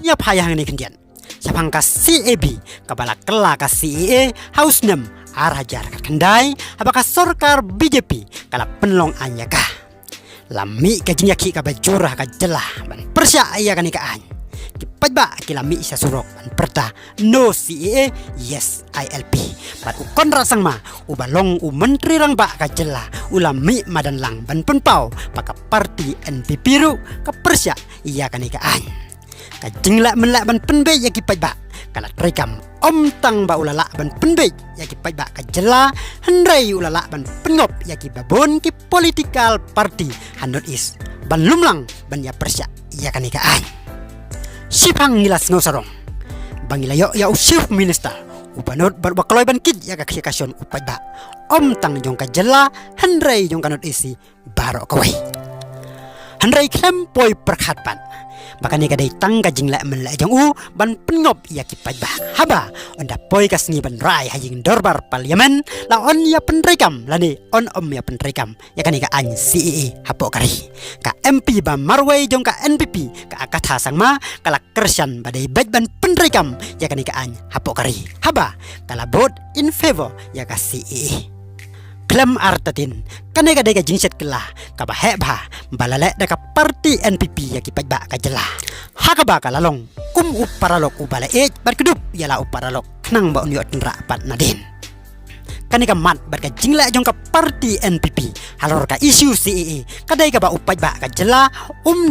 ya payah ni kendian. Sapang ka CAB kabala kela ka CEA House 6 arajar ka kendai apakah sorkar BJP kala penlong anya ka. Lami ka jinyaki ka bajurah ka jelah ban persya iya kan ikaan. Kipajba kilami isa surok ban perta no CEA yes ILP. Bat ukon rasang ma ubalong menteri rang ba ka jelah ulami madan lang ban penpau paka parti NPP ru ka persya iya kan ikaan. Ka jingla menlak ban penbe ya kipajba kala trekam om tang ba ulala ban penbe ya kipajba ka jelah hendrai ulala ban pengop ya ki babon ki political party handot is ban lumlang ban ya persya iya kan ikaan. Sipang ngilas ngosarong bangila ya usif minister upanot bakloi ban kid ya ka kasyon upajba om tang jong ka jelah hendrai jong kanot isi baro kawai hendrai klempoi perkhatpan baka ni kadai tangga jingla menla jong ban pengop ya kipajba haba onda poi kasngi ban rai hajing dorbar parliamen la on ya penrekam lani on om ya penrekam ya kan ka an CEE hapo kari ka MP ba marwai jong ka NPP ka akatha sangma kala kersan badai baj ban penrekam ya kan ka an hapo kari haba kala vote in favor ya ka CEE klaim artatin kanega dega jingset kelah ka baheba balale deka parti NPP ya kipajba ka jelah hakaba kalalong uparalok ubala bar kedup yala uparalok nang ba unyo tenra pat nadin kanega mat bar ka jingla jong ka parti NPP halor ka isu CEE kadai ka ba upajba ka jelah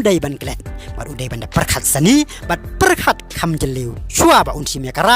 dai ban klet bar udai ban perkhat sani bat perkhat kham jeliu shua ba unsi mekara